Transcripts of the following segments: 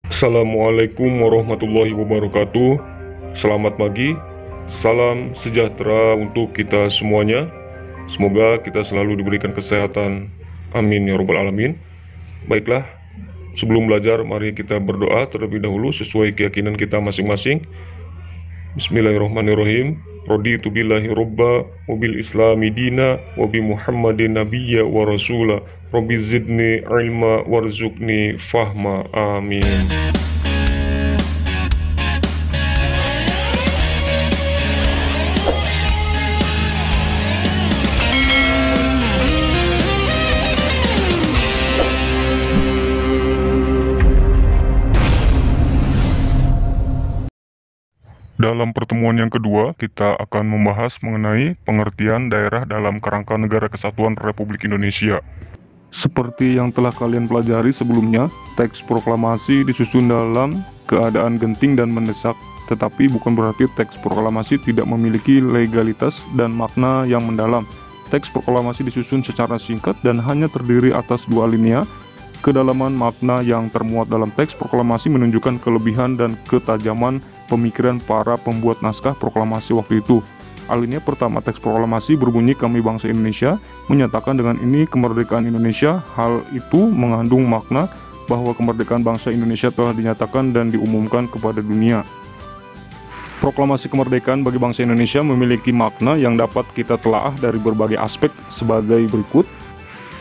Assalamualaikum warahmatullahi wabarakatuh. Selamat pagi, salam sejahtera untuk kita semuanya. Semoga kita selalu diberikan kesehatan. Amin ya robbal alamin. Baiklah, sebelum belajar mari kita berdoa terlebih dahulu sesuai keyakinan kita masing-masing. Bismillahirrahmanirrahim. Raditu billahi robba wabil islami dina wabi muhammadin nabiyya wa rasula. Rabbi zidni ilma warzuqni fahma. Amin. Dalam pertemuan yang kedua, kita akan membahas mengenai pengertian daerah dalam kerangka Negara Kesatuan Republik Indonesia. Seperti yang telah kalian pelajari sebelumnya, teks proklamasi disusun dalam keadaan genting dan mendesak, tetapi bukan berarti teks proklamasi tidak memiliki legalitas dan makna yang mendalam. Teks proklamasi disusun secara singkat dan hanya terdiri atas dua alinea. Kedalaman makna yang termuat dalam teks proklamasi menunjukkan kelebihan dan ketajaman pemikiran para pembuat naskah proklamasi waktu itu. Alinea pertama teks proklamasi berbunyi, kami bangsa Indonesia menyatakan dengan ini kemerdekaan Indonesia. Hal itu mengandung makna bahwa kemerdekaan bangsa Indonesia telah dinyatakan dan diumumkan kepada dunia. Proklamasi kemerdekaan bagi bangsa Indonesia memiliki makna yang dapat kita telaah dari berbagai aspek sebagai berikut.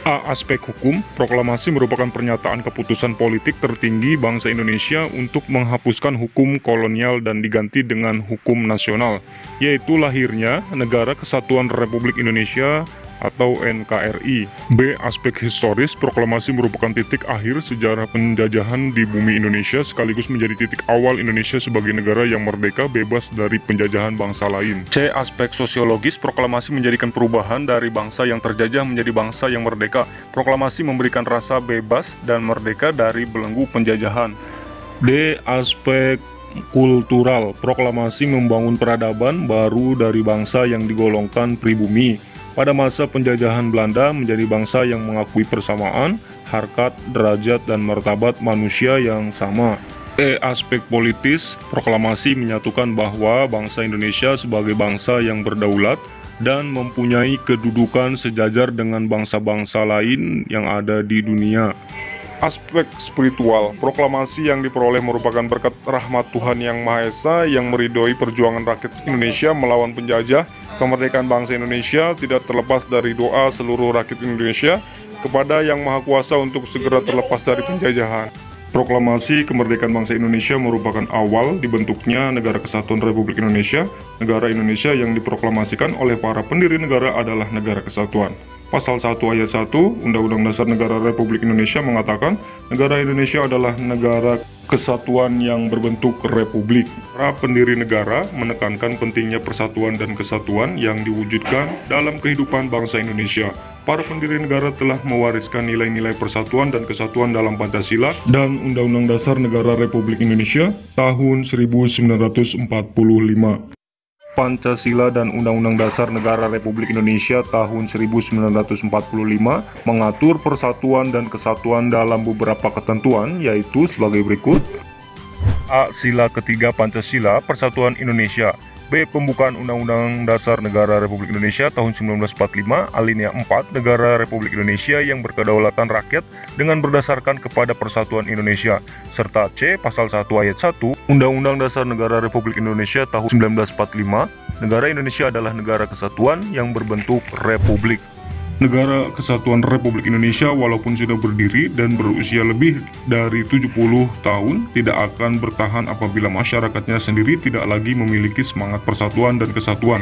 A. Aspek hukum. Proklamasi merupakan pernyataan keputusan politik tertinggi bangsa Indonesia untuk menghapuskan hukum kolonial dan diganti dengan hukum nasional, yaitu lahirnya Negara Kesatuan Republik Indonesia atau NKRI. B. Aspek historis. Proklamasi merupakan titik akhir sejarah penjajahan di bumi Indonesia sekaligus menjadi titik awal Indonesia sebagai negara yang merdeka bebas dari penjajahan bangsa lain. C. Aspek sosiologis. Proklamasi menjadikan perubahan dari bangsa yang terjajah menjadi bangsa yang merdeka. Proklamasi memberikan rasa bebas dan merdeka dari belenggu penjajahan. D. Aspek kultural. Proklamasi membangun peradaban baru dari bangsa yang digolongkan pribumi. Pada masa penjajahan Belanda menjadi bangsa yang mengakui persamaan, harkat, derajat, dan martabat manusia yang sama. E. Aspek politis. Proklamasi menyatukan bahwa bangsa Indonesia sebagai bangsa yang berdaulat dan mempunyai kedudukan sejajar dengan bangsa-bangsa lain yang ada di dunia. Aspek spiritual. Proklamasi yang diperoleh merupakan berkat rahmat Tuhan Yang Maha Esa yang meridhoi perjuangan rakyat Indonesia melawan penjajah. Kemerdekaan bangsa Indonesia tidak terlepas dari doa seluruh rakyat Indonesia kepada Yang Maha Kuasa untuk segera terlepas dari penjajahan. Proklamasi kemerdekaan bangsa Indonesia merupakan awal dibentuknya Negara Kesatuan Republik Indonesia. Negara Indonesia yang diproklamasikan oleh para pendiri negara adalah negara kesatuan. Pasal 1 ayat 1 Undang-Undang Dasar Negara Republik Indonesia mengatakan negara Indonesia adalah negara kesatuan yang berbentuk republik. Para pendiri negara menekankan pentingnya persatuan dan kesatuan yang diwujudkan dalam kehidupan bangsa Indonesia. Para pendiri negara telah mewariskan nilai-nilai persatuan dan kesatuan dalam Pancasila dan Undang-Undang Dasar Negara Republik Indonesia tahun 1945. Pancasila dan Undang-Undang Dasar Negara Republik Indonesia tahun 1945 mengatur persatuan dan kesatuan dalam beberapa ketentuan, yaitu sebagai berikut. A. Sila ketiga Pancasila, Persatuan Indonesia. B. Pembukaan Undang-Undang Dasar Negara Republik Indonesia tahun 1945, alinea 4, Negara Republik Indonesia yang berkedaulatan rakyat dengan berdasarkan kepada persatuan Indonesia. Serta C. Pasal 1 ayat 1, Undang-Undang Dasar Negara Republik Indonesia tahun 1945, negara Indonesia adalah negara kesatuan yang berbentuk republik. Negara Kesatuan Republik Indonesia walaupun sudah berdiri dan berusia lebih dari 70 tahun tidak akan bertahan apabila masyarakatnya sendiri tidak lagi memiliki semangat persatuan dan kesatuan.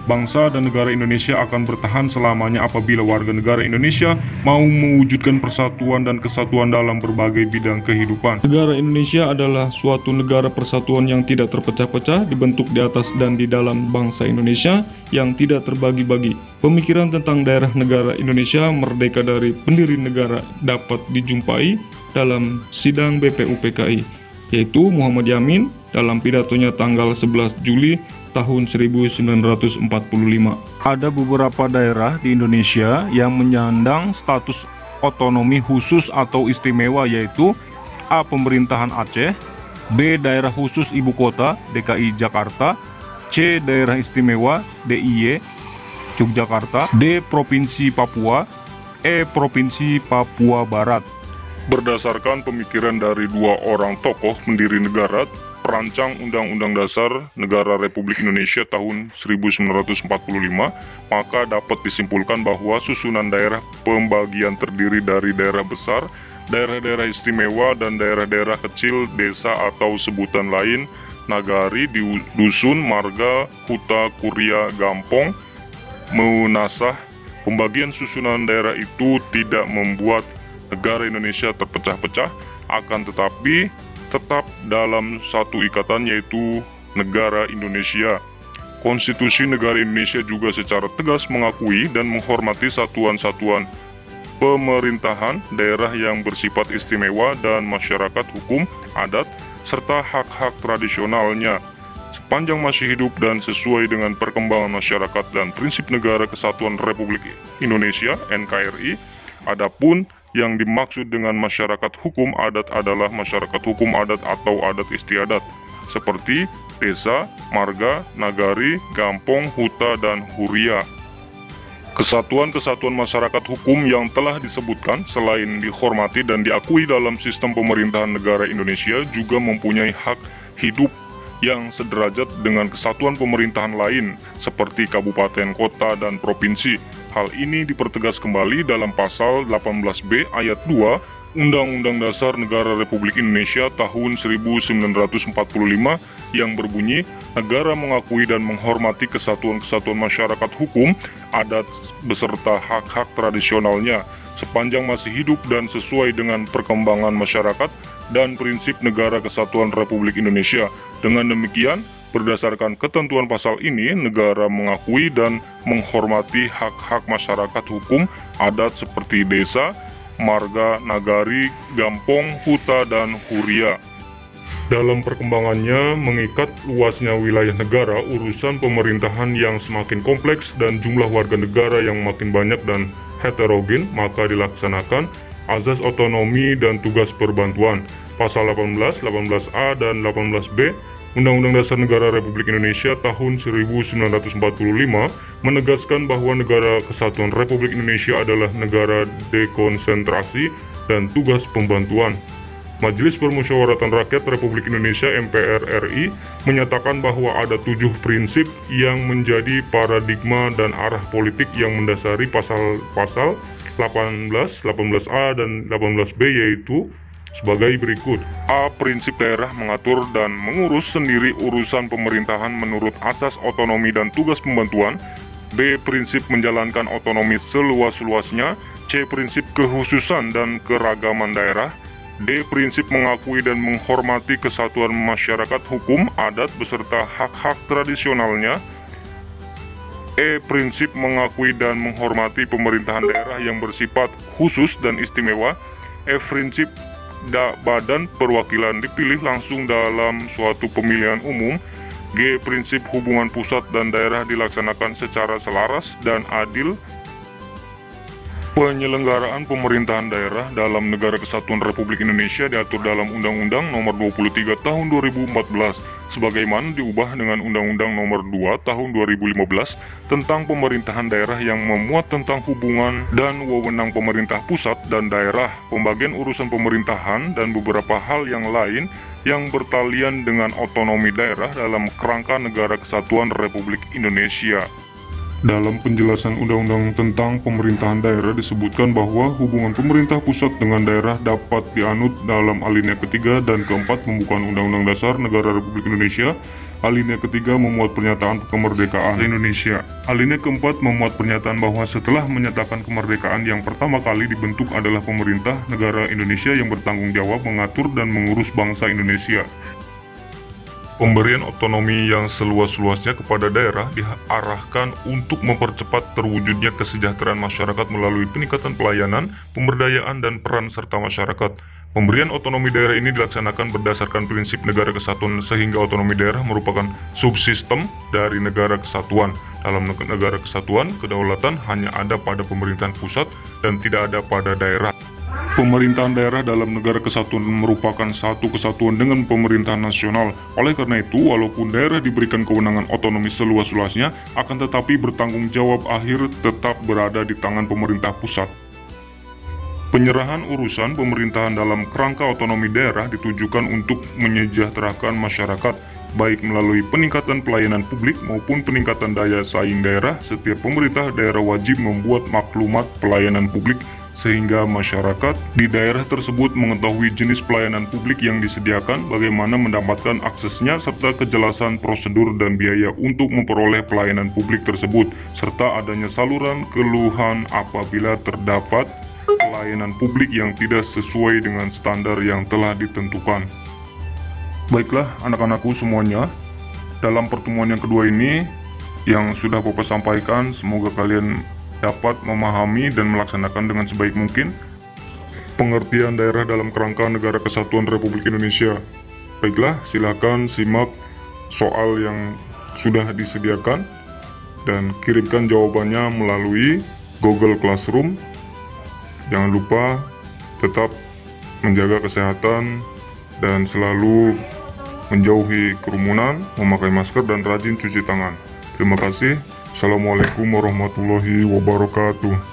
Bangsa dan negara Indonesia akan bertahan selamanya apabila warga negara Indonesia mau mewujudkan persatuan dan kesatuan dalam berbagai bidang kehidupan. Negara Indonesia adalah suatu negara persatuan yang tidak terpecah-pecah, dibentuk di atas dan di dalam bangsa Indonesia yang tidak terbagi-bagi. Pemikiran tentang daerah negara Indonesia merdeka dari pendiri negara dapat dijumpai dalam sidang BPUPKI, yaitu Muhammad Yamin dalam pidatonya tanggal 11 Juli tahun 1945. Ada beberapa daerah di Indonesia yang menyandang status otonomi khusus atau istimewa, yaitu A. Pemerintahan Aceh, B. Daerah Khusus Ibu Kota DKI Jakarta, C. Daerah Istimewa DIY Yogyakarta, D. Provinsi Papua, E. Provinsi Papua Barat. Berdasarkan pemikiran dari dua orang tokoh pendiri negara, perancang Undang-Undang Dasar Negara Republik Indonesia tahun 1945, maka dapat disimpulkan bahwa susunan daerah pembagian terdiri dari daerah besar, daerah-daerah istimewa, dan daerah-daerah kecil, desa atau sebutan lain, nagari, dusun, marga, huta, kuria, gampong, meunasah. Pembagian susunan daerah itu tidak membuat negara Indonesia terpecah-pecah, akan tetapi tetap dalam satu ikatan, yaitu negara Indonesia. Konstitusi negara Indonesia juga secara tegas mengakui dan menghormati satuan-satuan pemerintahan daerah yang bersifat istimewa dan masyarakat hukum adat serta hak-hak tradisionalnya sepanjang masih hidup dan sesuai dengan perkembangan masyarakat dan prinsip Negara Kesatuan Republik Indonesia (NKRI). Adapun yang dimaksud dengan masyarakat hukum adat adalah masyarakat hukum adat atau adat istiadat, seperti desa, marga, nagari, gampong, huta, dan huria. Kesatuan-kesatuan masyarakat hukum yang telah disebutkan selain dihormati dan diakui dalam sistem pemerintahan negara Indonesia juga mempunyai hak hidup yang sederajat dengan kesatuan pemerintahan lain seperti kabupaten, kota, dan provinsi. Hal ini dipertegas kembali dalam pasal 18B ayat 2 Undang-Undang Dasar Negara Republik Indonesia tahun 1945 yang berbunyi, negara mengakui dan menghormati kesatuan-kesatuan masyarakat hukum, adat, beserta hak-hak tradisionalnya sepanjang masih hidup dan sesuai dengan perkembangan masyarakat dan prinsip Negara Kesatuan Republik Indonesia. Dengan demikian, berdasarkan ketentuan pasal ini, negara mengakui dan menghormati hak-hak masyarakat hukum adat seperti desa, marga, nagari, gampong, huta, dan huria. Dalam perkembangannya, mengikat luasnya wilayah negara, urusan pemerintahan yang semakin kompleks, dan jumlah warga negara yang makin banyak dan heterogen, maka dilaksanakan azas otonomi dan tugas perbantuan. Pasal 18, 18A, dan 18B Undang-Undang Dasar Negara Republik Indonesia tahun 1945 menegaskan bahwa Negara Kesatuan Republik Indonesia adalah negara dekonsentrasi dan tugas pembantuan. Majelis Permusyawaratan Rakyat Republik Indonesia (MPR RI) menyatakan bahwa ada 7 prinsip yang menjadi paradigma dan arah politik yang mendasari pasal-pasal 18, 18A, dan 18B, yaitu sebagai berikut. A. Prinsip daerah mengatur dan mengurus sendiri urusan pemerintahan menurut asas otonomi dan tugas pembantuan. B. Prinsip menjalankan otonomi seluas-luasnya. C. Prinsip kekhususan dan keragaman daerah. D. Prinsip mengakui dan menghormati kesatuan masyarakat hukum adat beserta hak-hak tradisionalnya. E. Prinsip mengakui dan menghormati pemerintahan daerah yang bersifat khusus dan istimewa. F. Prinsip badan perwakilan dipilih langsung dalam suatu pemilihan umum. G. Prinsip hubungan pusat dan daerah dilaksanakan secara selaras dan adil. Penyelenggaraan pemerintahan daerah dalam Negara Kesatuan Republik Indonesia diatur dalam Undang-Undang Nomor 23 Tahun 2014, sebagaimana diubah dengan Undang-Undang Nomor 2 Tahun 2015 tentang pemerintahan daerah yang memuat tentang hubungan dan wewenang pemerintah pusat dan daerah, pembagian urusan pemerintahan, dan beberapa hal yang lain yang bertalian dengan otonomi daerah dalam kerangka Negara Kesatuan Republik Indonesia. Dalam penjelasan undang-undang tentang pemerintahan daerah disebutkan bahwa hubungan pemerintah pusat dengan daerah dapat dianut dalam alinea ketiga dan keempat pembukaan Undang-Undang Dasar Negara Republik Indonesia. Alinea ketiga memuat pernyataan kemerdekaan Indonesia. Alinea keempat memuat pernyataan bahwa setelah menyatakan kemerdekaan, yang pertama kali dibentuk adalah pemerintah negara Indonesia yang bertanggung jawab mengatur dan mengurus bangsa Indonesia. Pemberian otonomi yang seluas-luasnya kepada daerah diarahkan untuk mempercepat terwujudnya kesejahteraan masyarakat melalui peningkatan pelayanan, pemberdayaan, dan peran serta masyarakat. Pemberian otonomi daerah ini dilaksanakan berdasarkan prinsip negara kesatuan, sehingga otonomi daerah merupakan subsistem dari negara kesatuan. Dalam negara kesatuan, kedaulatan hanya ada pada pemerintahan pusat dan tidak ada pada daerah. Pemerintahan daerah dalam negara kesatuan merupakan satu kesatuan dengan pemerintahan nasional. Oleh karena itu, walaupun daerah diberikan kewenangan otonomi seluas-luasnya, akan tetapi bertanggung jawab akhir tetap berada di tangan pemerintah pusat. Penyerahan urusan pemerintahan dalam kerangka otonomi daerah ditujukan untuk menyejahterakan masyarakat, baik melalui peningkatan pelayanan publik maupun peningkatan daya saing daerah. Setiap pemerintah daerah wajib membuat maklumat pelayanan publik sehingga masyarakat di daerah tersebut mengetahui jenis pelayanan publik yang disediakan, bagaimana mendapatkan aksesnya, serta kejelasan prosedur dan biaya untuk memperoleh pelayanan publik tersebut, serta adanya saluran keluhan apabila terdapat pelayanan publik yang tidak sesuai dengan standar yang telah ditentukan. Baiklah anak-anakku semuanya, dalam pertemuan yang kedua ini yang sudah Papa sampaikan, semoga kalian dapat memahami dan melaksanakan dengan sebaik mungkin pengertian daerah dalam kerangka Negara Kesatuan Republik Indonesia. Baiklah, silakan simak soal yang sudah disediakan dan kirimkan jawabannya melalui Google Classroom. Jangan lupa tetap menjaga kesehatan dan selalu menjauhi kerumunan, memakai masker, dan rajin cuci tangan. Terima kasih. Assalamualaikum warahmatullahi wabarakatuh.